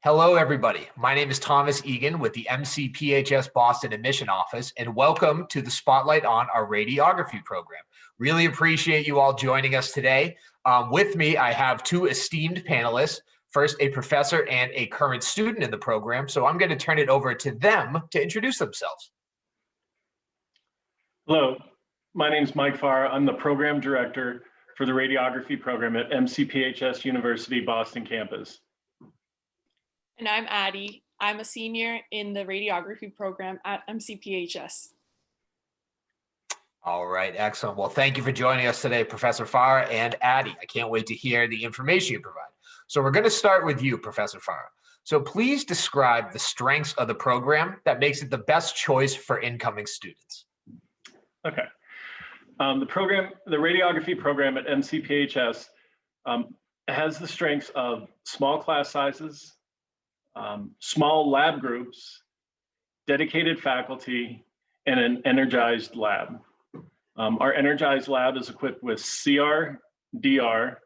Hello, everybody. My name is Thomas Egan with the MCPHS Boston Admission Office, and welcome to the Spotlight on our Radiography program. Really appreciate you all joining us today. With me, I have two esteemed panelists. First, a professor and a current student in the program. So I'm going to turn it over to them to introduce themselves. Hello, my name is Mike Farr. I'm the program director for the radiography program at MCPHS University Boston campus. And I'm Addie. I'm a senior in the radiography program at MCPHS. All right, excellent. Well, thank you for joining us today, Professor Farr and Addie. I can't wait to hear the information you provide. So we're going to start with you, Professor Farr. So please describe the strengths of the program that makes it the best choice for incoming students. Okay. The radiography program at MCPHS has the strengths of small class sizes, small lab groups, dedicated faculty, and an energized lab. Our energized lab is equipped with CR, DR,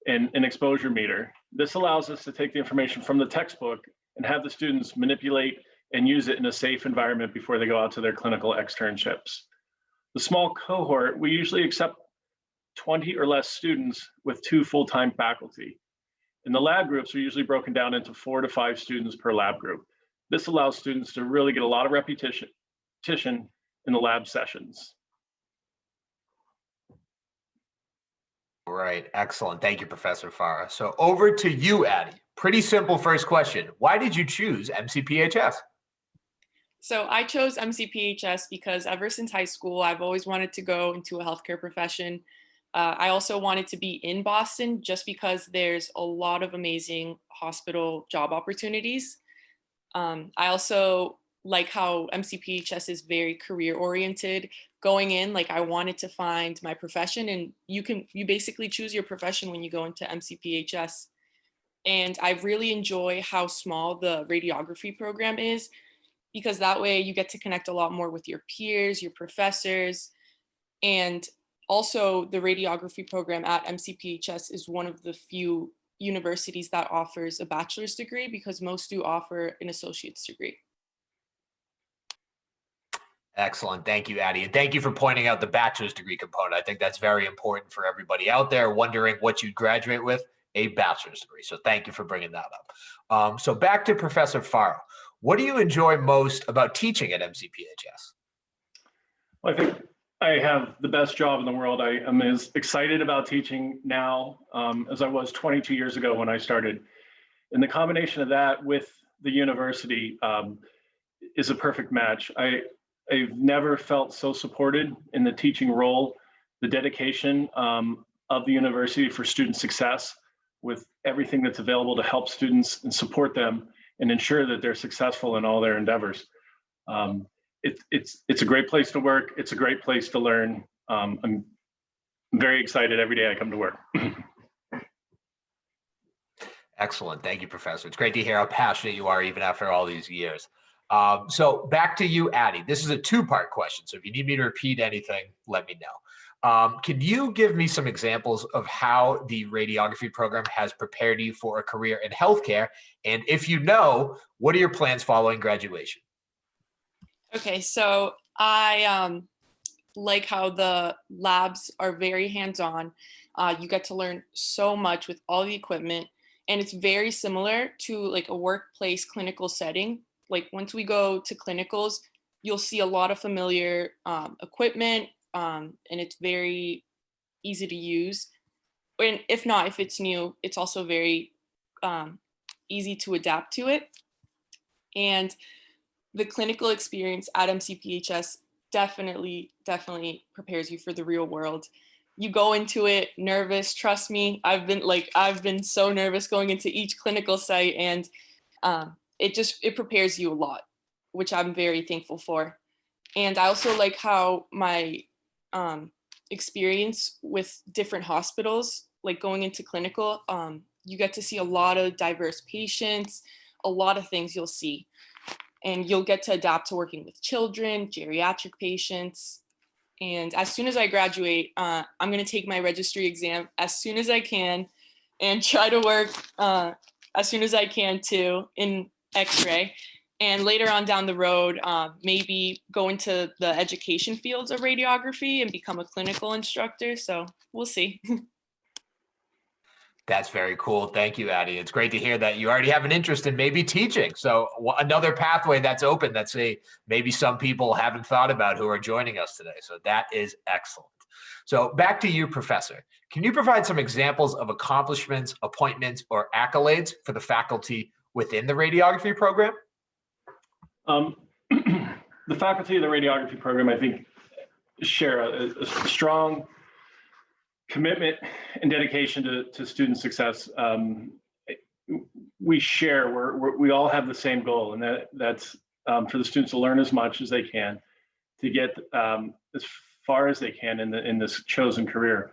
and an exposure meter. This allows us to take the information from the textbook and have the students manipulate and use it in a safe environment before they go out to their clinical externships. The small cohort, we usually accept 20 or less students with 2 full-time faculty. And the lab groups are usually broken down into 4 to 5 students per lab group. This allows students to really get a lot of repetition in the lab sessions. All right, excellent. Thank you, Professor Farr. So over to you, Addie. Pretty simple first question. Why did you choose MCPHS? So I chose MCPHS because ever since high school, I've always wanted to go into a healthcare profession. I also wanted to be in Boston just because there's a lot of amazing hospital job opportunities. I also like how MCPHS is very career oriented. Going in, like I wanted to find my profession, and you basically choose your profession when you go into MCPHS. And I really enjoy how small the radiography program is, because that way you get to connect a lot more with your peers, your professors. And also the radiography program at MCPHS is one of the few universities that offers a bachelor's degree, because most do offer an associate's degree. Excellent. Thank you, Addie. And thank you for pointing out the bachelor's degree component. I think that's very important for everybody out there wondering what you'd graduate with, a bachelor's degree. So thank you for bringing that up. So back to Professor Farr. What do you enjoy most about teaching at MCPHS? Well, I think I have the best job in the world. I am as excited about teaching now as I was 22 years ago when I started. And the combination of that with the university is a perfect match. I've never felt so supported in the teaching role, the dedication of the university for student success, with everything that's available to help students and support them and ensure that they're successful in all their endeavors. It's a great place to work. It's a great place to learn. I'm very excited every day I come to work. Excellent. Thank you, Professor. It's great to hear how passionate you are even after all these years. So back to you, Addie. This is a 2-part question. So if you need me to repeat anything, let me know. Can you give me some examples of how the radiography program has prepared you for a career in healthcare? And if you know, what are your plans following graduation? Okay, so I like how the labs are very hands-on. You get to learn so much with all the equipment, and it's very similar to like a workplace clinical setting. Like once we go to clinicals, you'll see a lot of familiar equipment, and it's very easy to use. And if not, if it's new, it's also very easy to adapt to it. And the clinical experience at MCPHS definitely prepares you for the real world. You go into it nervous, trust me. I've been so nervous going into each clinical site, and it prepares you a lot, which I'm very thankful for. And I also like how my experience with different hospitals, like going into clinical, you get to see a lot of diverse patients, a lot of things you'll see. And you'll get to adapt to working with children, geriatric patients. And as soon as I graduate, I'm going to take my registry exam as soon as I can and try to work as soon as I can too in X-ray. And later on down the road, maybe go into the education fields of radiography and become a clinical instructor. So we'll see. That's very cool. Thank you, Addie. It's great to hear that you already have an interest in maybe teaching. So another pathway that's open that maybe some people haven't thought about who are joining us today. So that is excellent. So back to you, Professor. Can you provide some examples of accomplishments, appointments, or accolades for the faculty within the radiography program? The faculty of the radiography program, I think, share a strong commitment and dedication to student success. We share, we all have the same goal, and that's for the students to learn as much as they can, to get as far as they can in this chosen career.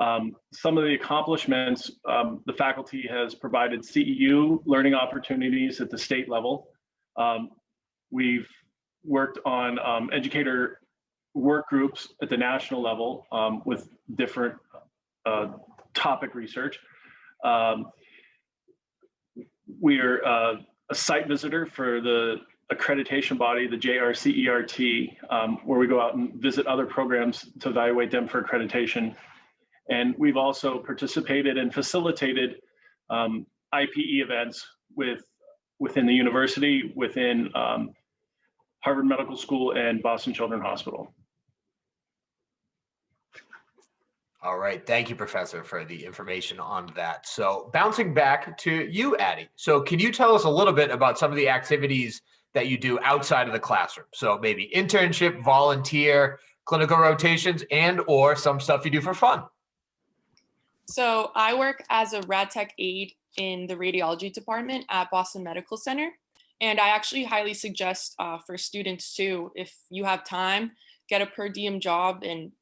Some of the accomplishments, the faculty has provided CEU learning opportunities at the state level. We've worked on educator work groups at the national level with different topic research. We are a site visitor for the accreditation body, the JRCERT, where we go out and visit other programs to evaluate them for accreditation. And we've also participated and facilitated IPE events within the university, within Harvard Medical School and Boston Children's Hospital. All right. Thank you, Professor, for the information on that. So bouncing back to you, Addie. So can you tell us a little bit about some of the activities that you do outside of the classroom? So maybe internship, volunteer, clinical rotations, and or some stuff you do for fun. So I work as a rad tech aide in the radiology department at Boston Medical Center. And I actually highly suggest for students too, if you have time, get a per diem job and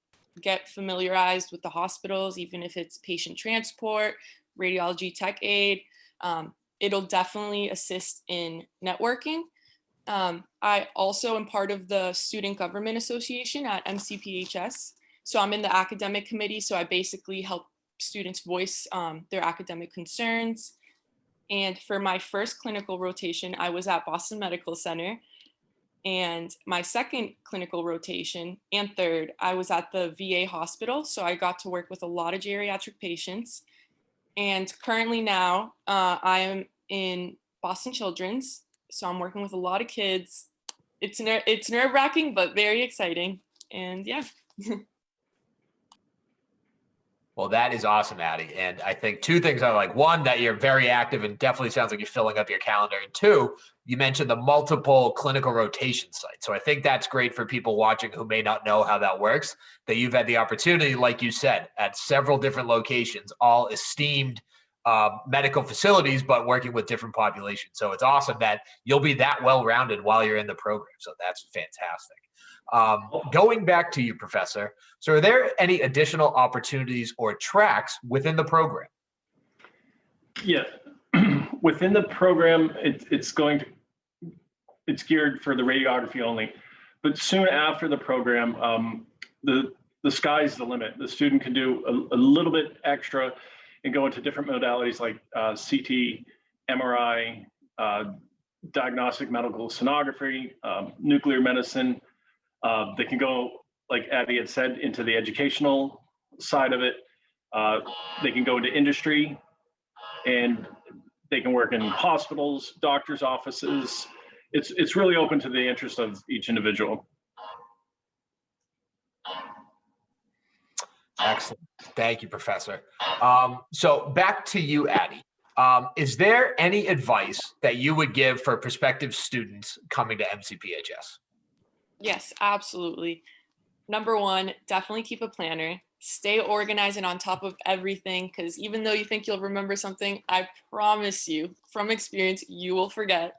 get familiarized with the hospitals, even if it's patient transport, radiology tech aide. It'll definitely assist in networking. I also am part of the Student Government Association at MCPHS. So I'm in the academic committee. So I basically help students voice their academic concerns. And for my first clinical rotation, I was at Boston Medical Center. And my second clinical rotation and third, I was at the VA hospital. So I got to work with a lot of geriatric patients. And currently now I am in Boston Children's. So I'm working with a lot of kids. It's nerve-wracking, but very exciting. And yeah. Well, that is awesome, Addie. And I think two things I like. One, that you're very active and definitely sounds like you're filling up your calendar. And two, you mentioned the multiple clinical rotation sites. So I think that's great for people watching who may not know how that works, that you've had the opportunity, like you said, at several different locations, all esteemed medical facilities, but working with different populations. So it's awesome that you'll be that well-rounded while you're in the program. So that's fantastic. Going back to you, Professor, so are there any additional opportunities or tracks within the program? Yeah, within the program, it's geared for the radiography only, but soon after the program, the sky's the limit. The student can do a little bit extra and go into different modalities like CT, MRI, diagnostic medical sonography, nuclear medicine. They can go, like Abby had said, into the educational side of it. They can go into industry, and they can work in hospitals, doctors' offices. It's really open to the interest of each individual. Excellent. Thank you, Professor. So back to you, Addie. Is there any advice that you would give for prospective students coming to MCPHS? Yes, absolutely. Number one, definitely keep a planner. Stay organized and on top of everything, because even though you think you'll remember something, I promise you, from experience, you will forget.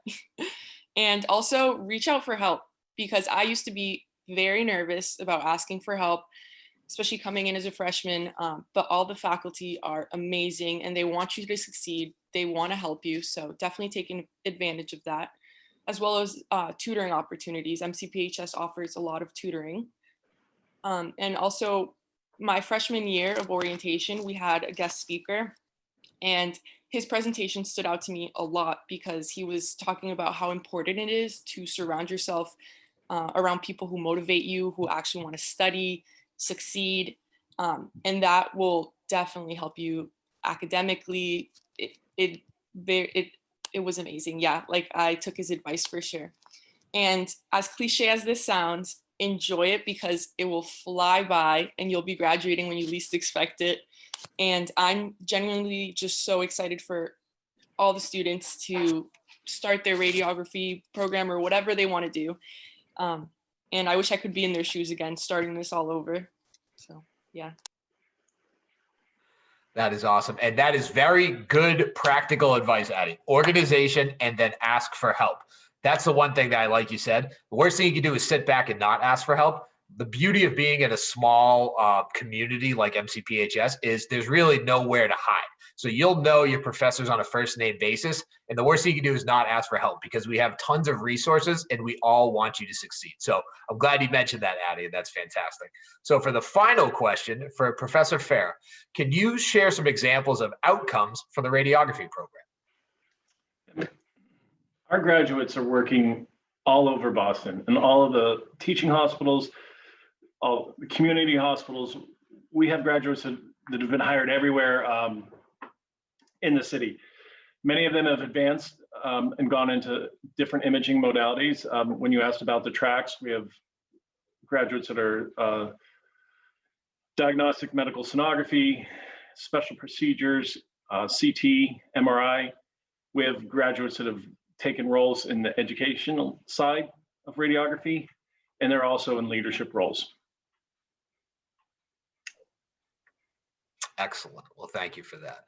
And also reach out for help, because I used to be very nervous about asking for help, especially coming in as a freshman. But all the faculty are amazing and they want you to succeed. They want to help you. So definitely taking advantage of that, as well as tutoring opportunities. MCPHS offers a lot of tutoring. And also my freshman year of orientation, we had a guest speaker And his presentation stood out to me a lot because he was talking about how important it is to surround yourself around people who motivate you, who actually want to study, succeed, and that will definitely help you academically. It was amazing. Yeah, like I took his advice for sure. And as cliche as this sounds, enjoy it because it will fly by and you'll be graduating when you least expect it. And I'm genuinely just so excited for all the students to start their radiography program or whatever they want to do. And I wish I could be in their shoes again, starting this all over. So, yeah. That is awesome. And that is very good practical advice, Addie. Organization and then ask for help. That's the one thing that I like you said. The worst thing you can do is sit back and not ask for help. The beauty of being in a small community like MCPHS is there's really nowhere to hide. So you'll know your professors on a first name basis. And the worst thing you can do is not ask for help because we have tons of resources and we all want you to succeed. So I'm glad you mentioned that, Addie, and that's fantastic. So for the final question for Professor Fair, can you share some examples of outcomes for the radiography program? Our graduates are working all over Boston and all of the teaching hospitals, all the community hospitals. We have graduates that have been hired everywhere in the city. Many of them have advanced and gone into different imaging modalities. When you asked about the tracks, we have graduates that are diagnostic medical sonography, special procedures, CT, MRI. We have graduates that have taken roles in the educational side of radiography, and they're also in leadership roles. Excellent. Well, thank you for that.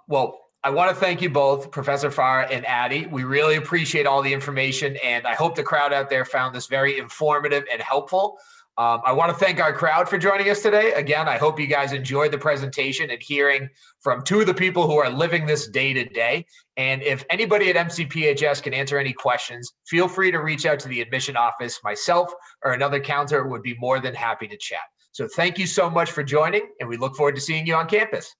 Well, I want to thank you both, Professor Farr and Addie. We really appreciate all the information, and I hope the crowd out there found this very informative and helpful. I want to thank our crowd for joining us today. Again, I hope you guys enjoyed the presentation and hearing from two of the people who are living this day to day. And if anybody at MCPHS can answer any questions, feel free to reach out to the admission office. Myself or another counselor would be more than happy to chat. So thank you so much for joining, and we look forward to seeing you on campus.